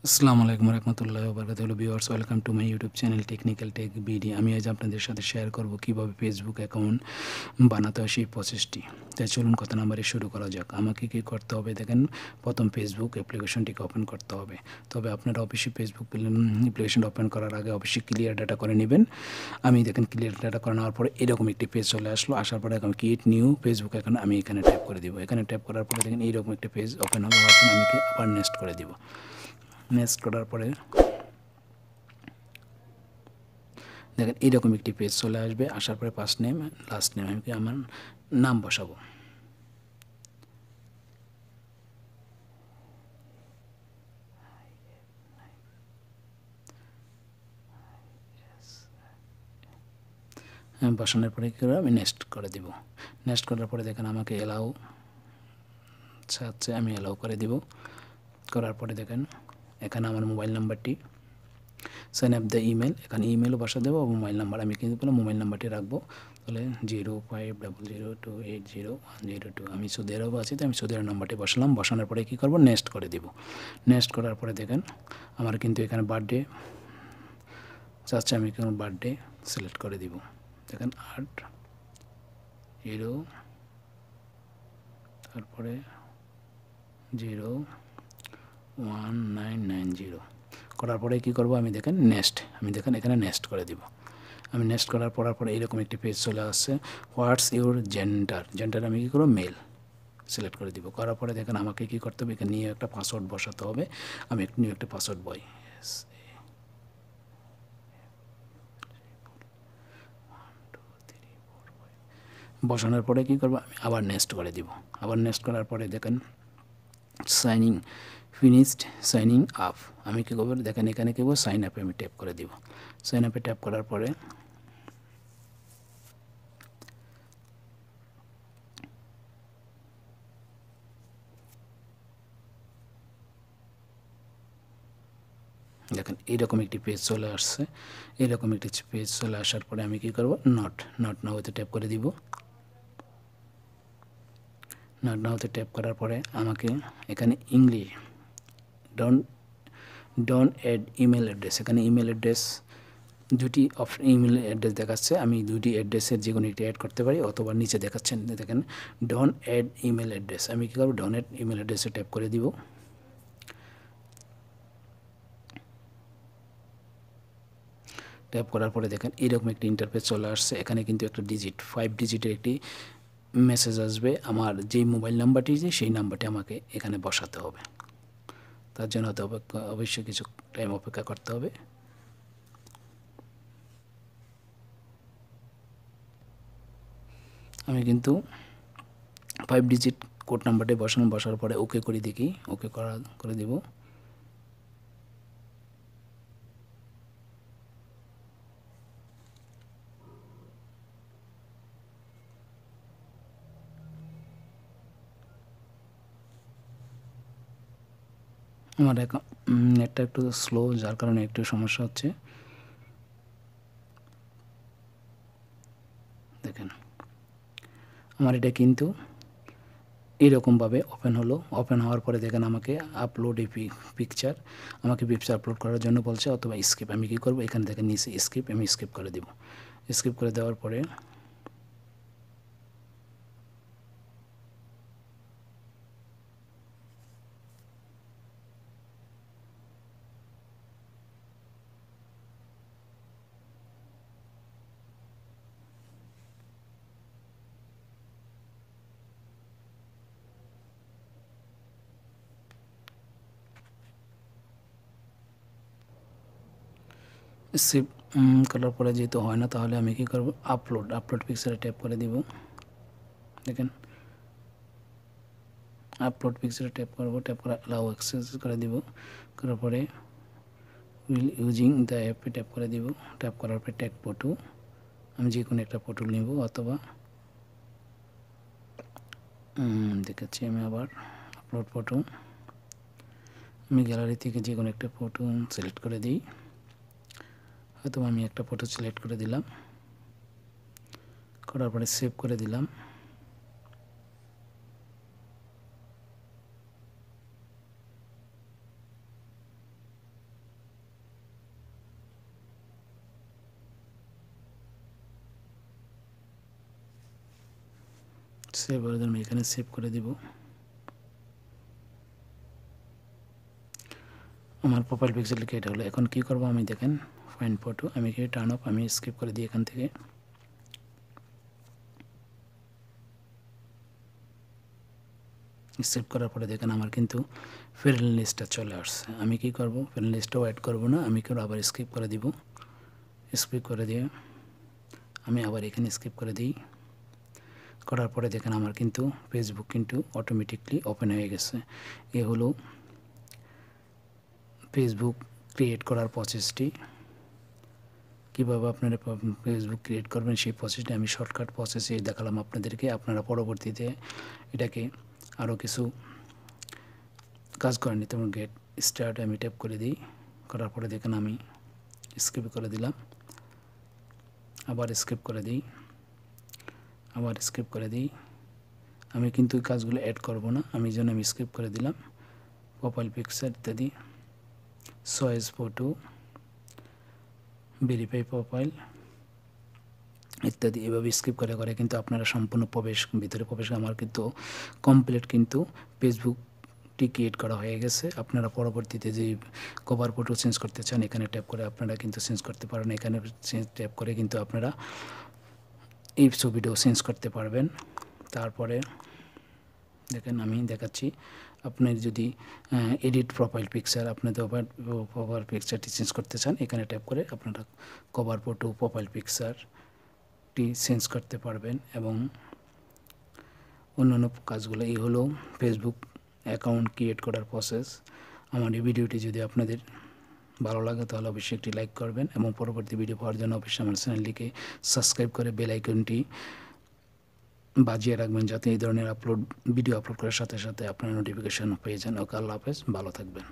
আসসালামু আলাইকুম রহমতুল্লাহ বরকাতুহু viewers, welcome to my YouTube channel technical tech BD. আমি আজ আপনাদের সাথে শেয়ার করব কীভাবে ফেসবুক অ্যাকাউন্ট বানাতে হয় সেই প্রসেসটি। তাই চলুন কথা নাম্বারে শুরু করা যাক। আমাকে কী করতে হবে দেখেন, প্রথম ফেসবুক অ্যাপ্লিকেশনটিকে ওপেন করতে হবে। তবে আপনারা অবশ্যই ফেসবুক অ্যাপ্লিকেশনটা ওপেন করার আগে অবশ্যই ক্লিয়ার ডাটা করে নেবেন। আমি দেখেন ক্লিয়ার ডাটা করে নেওয়ার পরে এরকম একটি পেজ চলে আসলো। আসার পরে এখন ক্রিয়েট নিউ ফেসবুক অ্যাকাউন্ট আমি এখানে ট্যাপ করে দিব। এখানে ট্যাপ করার পরে দেখেন এইরকম একটা পেজ ওপেন হবে। আমি আবার নেক্সট করে দিব। নেক্সট করার পরে দেখেন এইরকম একটি পেজ চলে আসবে। আসার পরে ফার্স্ট নেম লাস্ট নেম আমি আমার নাম বসাবো। বসানোর পরে কী করবো, আমি নেক্সট করে দিব। নেক্সট করার পরে দেখেন আমাকে এলাও চাচ্ছে, আমি এলাও করে দিব। করার পরে দেখেন এখানে আমার মোবাইল নাম্বারটি সাইন আপ দ্য ইমেল, এখানে ইমেলও বসা দেবো। মোবাইল নাম্বার আমি কিন্তু মোবাইল নাম্বারটি রাখবো। তাহলে 0500080102। আমি সৌদি আরবে আছি, তো আমি সৌদি আরব নাম্বারটি বসালাম। বসানোর পরে কী করবো, নেক্সট করে দিব। নেক্সট করার পরে দেখেন আমার কিন্তু এখানে বার্থডে চাচ্ছে, আমি কোনো বার্থডে সিলেক্ট করে দিব। দেখেন 8-0, তারপরে 01990 করার পরে কী করবো, আমি দেখেন এখানে নেক্সট করে দিব। আমি নেক্সট করার পরে এইরকম একটি পেজ চলে আসছে। হোয়াটস ইউর জেন্ডার আমি কী করবো, মেল সিলেক্ট করে দিব। করার পরে দেখেন আমাকে কী করতে হবে, এখানে নিয়ে একটা পাসওয়ার্ড বসাতে হবে। আমি নিউ একটা পাসওয়ার্ড বসানোর পরে কী করবো, আমি আবার নেক্সট করে দিব। আবার নেক্সট করার পরে দেখেন সাইনিং আপ আমি কী করবো, দেখেন এখানে কী করবো, সাইন আপে আমি ট্যাপ করে দিব। সাইন আপে ট্যাপ করার পরে দেখেন এইরকম একটি পেজ চলে আসছে। এইরকম একটি পেজ চলে আসার পরে আমি কী করবো, নট নাওতে ট্যাপ করে দিব। নট নাওতে ট্যাপ করার পরে আমাকে এখানে ইংলিশ ডন অ্যাড ইমেল অ্যাড্রেস, এখানে ইমেল অ্যাড্রেস দুটি ইমেল অ্যাড্রেস দেখাচ্ছে। আমি দুটি অ্যাড্রেসের যে কোনো একটি অ্যাড করতে পারি, অথবা নিচে দেখাচ্ছেন দেখেন ডন অ্যাড ইমেল অ্যাড্রেস। আমি কী করবো, ডন অ্যাড ইমেল অ্যাড্রেসে ট্যাপ করে দিব। ট্যাপ করার পরে দেখেন এরকম একটি ইন্টারফেস চলে আসছে। এখানে কিন্তু একটা 5 ডিজিটের একটি মেসেজ আসবে। আমার যেই মোবাইল নাম্বারটি সেই নাম্বারটি আমাকে এখানে বসাতে হবে। তার জন্য হয়তো অবশ্যই কিছু টাইম অপেক্ষা করতে হবে। আমি কিন্তু 5 ডিজিট কোড নাম্বারটি বসার পরে ওকে করে দেখি, ওকে করে দেব। আমার নেটটা একটু স্লো, যার কারণে একটু সমস্যা হচ্ছে। দেখেন আমার এটা কিন্তু এরকমভাবে ওপেন হলো। ওপেন হওয়ার পরে দেখেন আমাকে আপলোড পিকচার আপলোড করার জন্য বলছে, অথবা স্কিপ। আমি কী করবো, এখানে দেখেন নিচে স্কিপ, আমি স্কিপ করে দেব। স্কিপ করে দেওয়ার পরে সেভ করার পরে যেহেতু হয় না, তাহলে আমি কী করবো, আপলোড পিকচারে ট্যাপ করে দিব। দেখেন আপলোড পিকচারে ট্যাপ করবো। ট্যাপ করে অ্যালাউ অ্যাক্সেস করে দিব। করার পরে ইউজিং দ্য অ্যাপে ট্যাপ করে দিব। ট্যাপ করার পরে ট্যাগ ফটো, আমি যে কোনো একটা ফটো নেব, অথবা দেখাচ্ছি আমি আবার আপলোড ফটো। আমি গ্যালারি থেকে যে কোনো একটা ফটো সিলেক্ট করে দিই। হয়তো আমি একটা ফটো সিলেক্ট করে দিলাম। করার পরে সেভ করে দিলাম। সেভ করে আমি এখানে সেভ করে দিব। আমার প্রোফাইল পিকচার লিখে এটা হলো। এখন কি করব আমি দেখেন ফাইন্ড ফটো, আমি কি টার্ন অফ, আমি স্কিপ করে দিই এখান থেকে। সেভ করার পরে দেখেন আমার কিন্তু ফ্রেন্ড লিস্টটা চলে আসছে। আমি কি করব, ফ্রেন্ড লিস্টটাও অ্যাড করব না, আমি কি আবার স্কিপ করে দিব। স্কিপ করে দিয়ে আমি আবার এখানে স্কিপ করে দিই। করার পরে দেখেন আমার কিন্তু ফেসবুক কিন্তু অটোমেটিকলি ওপেন হয়ে গেছে। এ হলো ফেসবুক ক্রিয়েট করার প্রসেসটি। কীভাবে আপনারা ফেসবুক ক্রিয়েট করবেন সেই প্রসেসটি আমি শর্টকাট প্রসেসে দেখালাম আপনাদেরকে। আপনারা পরবর্তীতে এটাকে আরও কিছু কাজ করেন। তেমন গেট স্টার্ট আমি ট্যাপ করে দিই। করার পরে দেখেন আমি স্কিপ করে দিলাম, আবার স্কিপ করে দিই, আবার স্কিপ করে দিই। আমি কিন্তু এই কাজগুলো অ্যাড করব না, আমি জন্য আমি স্কিপ করে দিলাম। প্রোফাইল পিকচার ইত্যাদি, চয়েস ফটো, ভেরিফাই প্রোফাইল ইত্যাদি এভাবে স্কিপ করে করে কিন্তু আপনারা সম্পূর্ণ ভিতরে প্রবেশ আমার কিন্তু কমপ্লিট কিন্তু ফেসবুকটি ক্রিয়েট করা হয়ে গেছে। আপনারা পরবর্তীতে যে কভার ফটো চেঞ্জ করতে চান এখানে ট্যাপ করে আপনারা কিন্তু চেঞ্জ করতে পারেন। এখানে ট্যাপ করে কিন্তু আপনারা এই ছবিটাও চেঞ্জ করতে পারবেন। তারপরে দেখেন আমি দেখাচ্ছি, আপনি যদি এডিট প্রোফাইল পিকচার আপনাদের প্রোফাইল পিকচারটি চেঞ্জ করতে চান এখানে ট্যাপ করে আপনারা কভার ফটো প্রোফাইল পিকচারটি চেঞ্জ করতে পারবেন এবং অন্যান্য কাজগুলো। এই হলো ফেসবুক অ্যাকাউন্ট ক্রিয়েট করার প্রসেস। আমার এই ভিডিওটি যদি আপনাদের ভালো লাগে তাহলে অবশ্যই একটি লাইক করবেন এবং পরবর্তী ভিডিও পাওয়ার জন্য অবশ্যই আমার চ্যানেলটিকে সাবস্ক্রাইব করে বেল আইকনটি বাজিয়ে রাখবেন যাতে এই ধরনের ভিডিও আপলোড করার সাথে সাথে আপনারা নোটিফিকেশন পেয়ে যান। ওকে, আল্লাহ হাফেজ, ভালো থাকবেন।